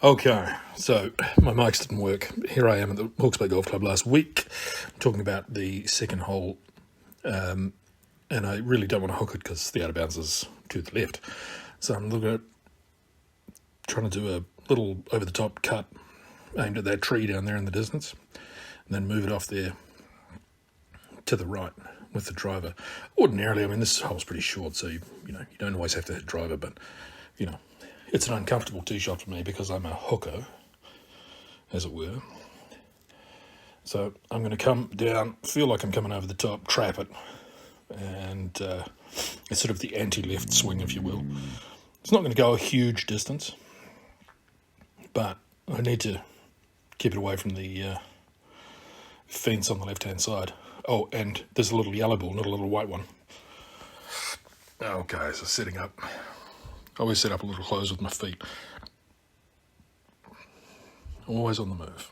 Okay, so my mics didn't work. Here I am at the Hawke's Bay Golf Club last week, talking about the second hole, and I really don't want to hook it because the out of bounds is to the left. So I'm looking at trying to do a little over-the-top cut aimed at that tree down there in the distance, and then move it off there to the right with the driver. Ordinarily, I mean, this hole's pretty short, so you don't always have to hit driver, but it's an uncomfortable tee shot for me because I'm a hooker, as it were. So I'm going to come down, feel like I'm coming over the top, trap it, and it's sort of the anti-left swing, if you will. It's not going to go a huge distance, but I need to keep it away from the fence on the left-hand side. Oh, and there's a little yellow ball, not a little white one. Okay, so setting up. I always set up a little close with my feet. Always on the move.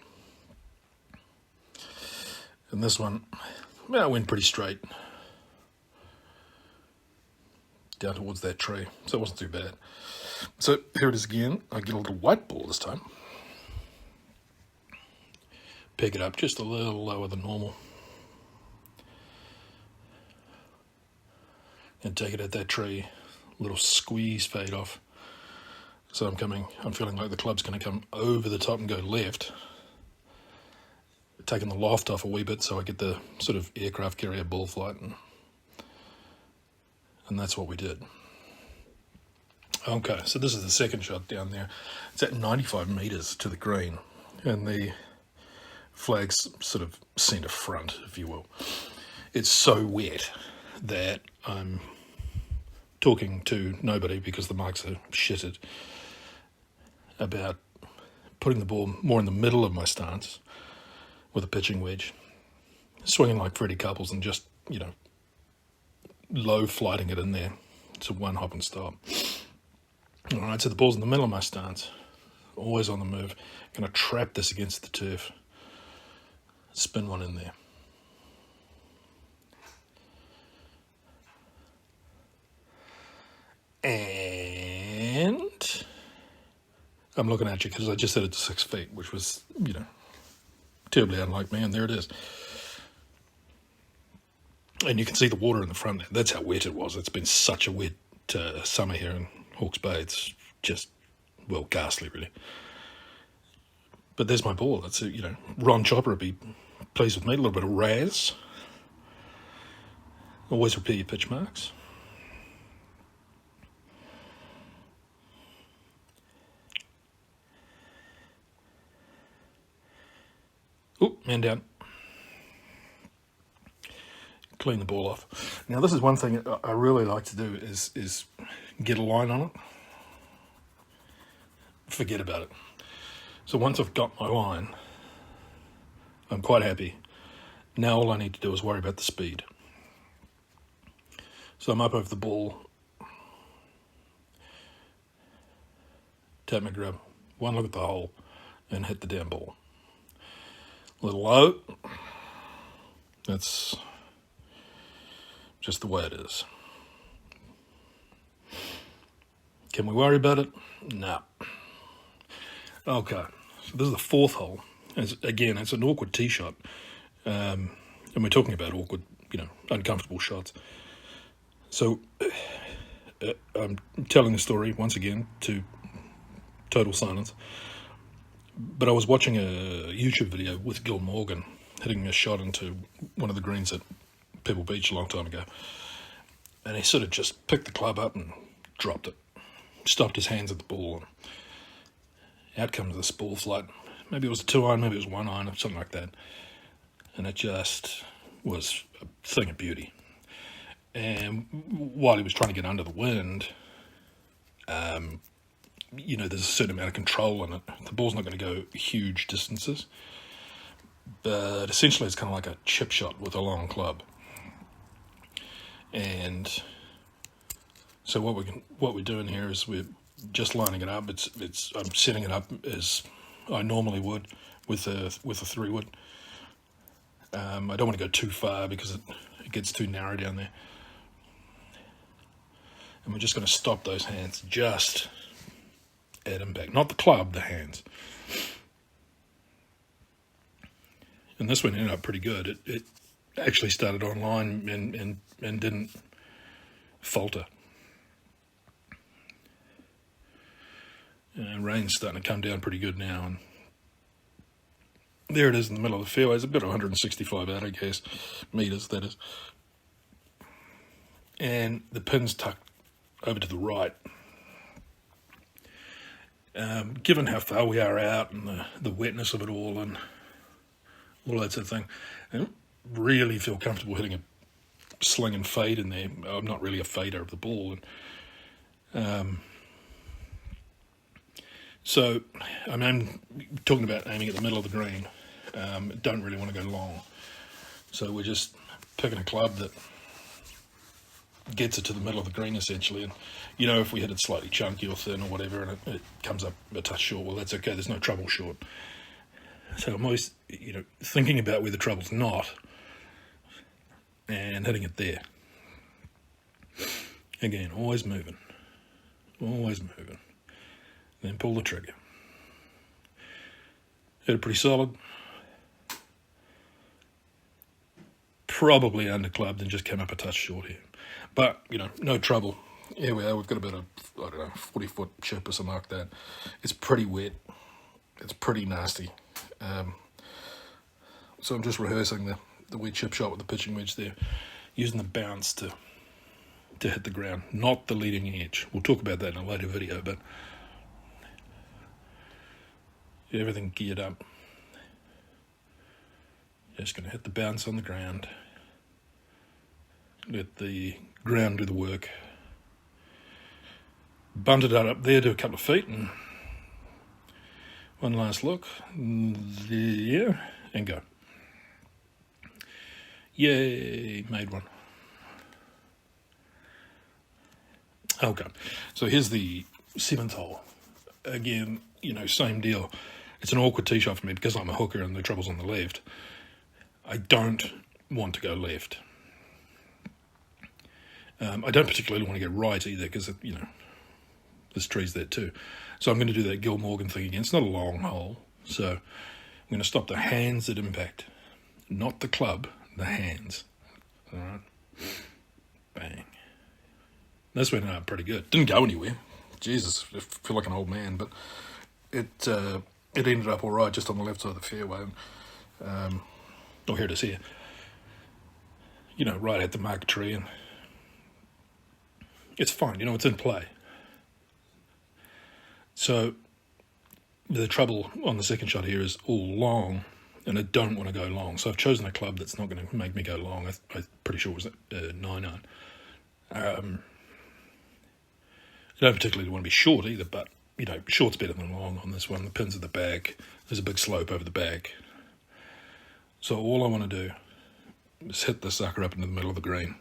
And this one, well, I went pretty straight down towards that tree, so it wasn't too bad. So here it is again. I get a little white ball this time. Pick it up just a little lower than normal. And take it at that tree. Little squeeze fade off. So I'm feeling like the club's going to come over the top and go left. Taking the loft off a wee bit so I get the sort of aircraft carrier ball flight. And that's what we did. Okay, so this is the second shot down there. It's at 95 metres to the green. And the flag's sort of centre front, if you will. It's so wet that I'm talking to nobody because the mics are shitted about putting the ball more in the middle of my stance with a pitching wedge, swinging like Freddie Couples and just, low flighting it in there. It's a one hop and stop. All right, so the ball's in the middle of my stance, always on the move. Going to trap this against the turf, spin one in there. And I'm looking at you because I just set it to 6 feet, which was, terribly unlike me, and there it is. And you can see the water in the front. That's how wet it was. It's been such a wet summer here in Hawke's Bay. It's just, well, ghastly, really. But there's my ball. That's Ron Chopper would be pleased with me. A little bit of Raz. Always repeat your pitch marks. Oh, man down. Clean the ball off. Now, this is one thing I really like to do is get a line on it. Forget about it. So once I've got my line, I'm quite happy. Now all I need to do is worry about the speed. So I'm up over the ball. Tap my grab. One look at the hole and hit the damn ball. A little low. That's just the way it is. Can we worry about it? No. Okay, so this is the fourth hole. It's an awkward tee shot. And we're talking about awkward, uncomfortable shots. So I'm telling the story once again to total silence. But I was watching a YouTube video with Gil Morgan hitting a shot into one of the greens at Pebble Beach a long time ago. And he sort of just picked the club up and dropped it. Stopped his hands at the ball. And out comes this ball flight. Maybe it was a 2-iron, maybe it was 1-iron, or something like that. And it just was a thing of beauty. And while he was trying to get under the wind, there's a certain amount of control in it. The ball's not going to go huge distances, but essentially it's kind of like a chip shot with a long club. And so what we're doing here is we're just lining it up. I'm setting it up as I normally would with a 3-wood. I don't want to go too far because it gets too narrow down there. And we're just going to stop those hands just at impact. Not the club, the hands. And this one ended up pretty good. It actually started online and didn't falter. Rain's starting to come down pretty good now, and there it is in the middle of the fairway. It's about 165 out, I guess, metres, that is. And the pin's tucked over to the right. Given how far we are out and the wetness of it all and all that sort of thing, I don't really feel comfortable hitting a sling and fade in there. I'm not really a fader of the ball. And so, I mean, I'm talking about aiming at the middle of the green. Don't really want to go long. So we're just picking a club that gets it to the middle of the green, essentially. And, you know, if we hit it slightly chunky or thin or whatever and it comes up a touch short, well, that's okay. There's no trouble short. So I'm always, you know, thinking about where the trouble's not and hitting it there. Again, always moving. Always moving. Then pull the trigger. Hit it pretty solid. Probably underclubbed and just came up a touch short here. But, you know, no trouble. Here we are. We've got about a, 40-foot chip or something like that. It's pretty wet. It's pretty nasty. So I'm just rehearsing the wet chip shot with the pitching wedge there, using the bounce to hit the ground, not the leading edge. We'll talk about that in a later video, but everything geared up. Just going to hit the bounce on the ground. Let the ground do the work. Bunted it up there to a couple of feet, and one last look. There, and go. Yay, made one. Okay, so here's the 7th hole. Again, you know, same deal. It's an awkward tee shot for me because I'm a hooker and the trouble's on the left. I don't want to go left. I don't particularly want to go right either because, you know, this tree's there too. So I'm going to do that Gil Morgan thing again. It's not a long hole. So I'm going to stop the hands at impact. Not the club, the hands. All right. Bang. This went out pretty good. Didn't go anywhere. Jesus, I feel like an old man, but it ended up all right just on the left side of the fairway. And, oh, here it is here. You know, right at the market tree, and it's fine. You know, it's in play. So the trouble on the second shot here is all long, and I don't want to go long. So I've chosen a club that's not going to make me go long. I'm pretty sure it was 9-9. I don't particularly want to be short either, but, you know, short's better than long on this one. The pin's at the back. There's a big slope over the back. So all I want to do is hit the sucker up into the middle of the green.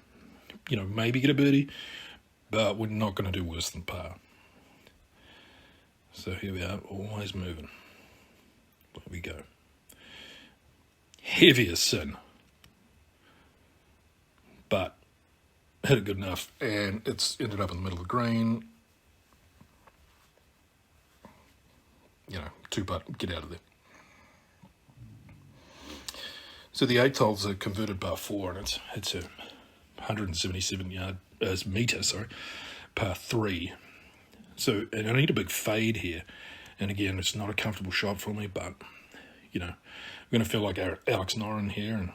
You know, maybe get a birdie, but we're not going to do worse than par. So here we are, always moving. There we go. Heavy as sin. But hit it good enough, and it's ended up in the middle of the green. You know, 2-putt, get out of there. So the 8th hole's a converted par 4, and it's a 177 metre, par 3. So, and I need a big fade here. And again, it's not a comfortable shot for me, but, you know, I'm going to feel like Alex Noren here and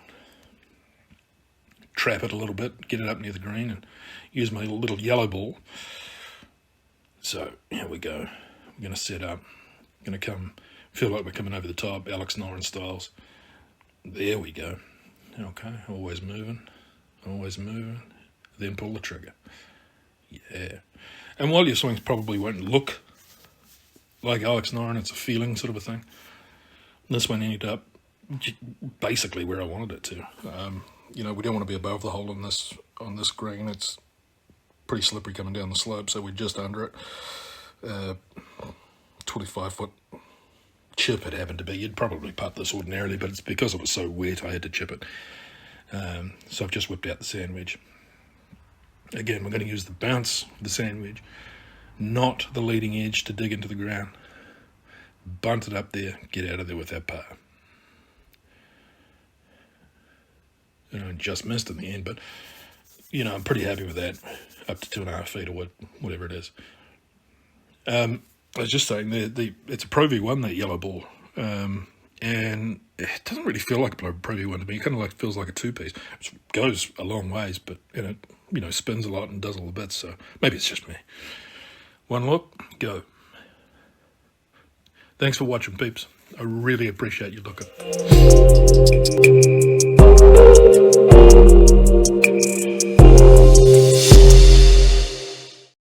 trap it a little bit, get it up near the green, and use my little yellow ball. So, here we go. I'm going to set up. I'm going to feel like we're coming over the top, Alex Noren styles. There we go. Okay, always moving, then pull the trigger. Yeah. And while your swings probably won't look like Alex Noren, it's a feeling sort of a thing. This one ended up basically where I wanted it to. You know, we don't want to be above the hole on this green. It's pretty slippery coming down the slope, so we're just under it. 25-foot chip it happened to be. You'd probably putt this ordinarily, but it's because it was so wet I had to chip it. So I've just whipped out the sand wedge. Again, we're going to use the bounce of the sand wedge. not the leading edge to dig into the ground. Bunt it up there, get out of there with that par. Just missed in the end, but I'm pretty happy with that, up to 2.5 feet or whatever it is. I was just saying, it's a Pro V1, that yellow ball, and it doesn't really feel like a Pro V1 to me. It kind of feels like a two-piece. It goes a long ways, but it spins a lot and does all the bits, so maybe it's just me. One look, go. Thanks for watching, peeps. I really appreciate you looking.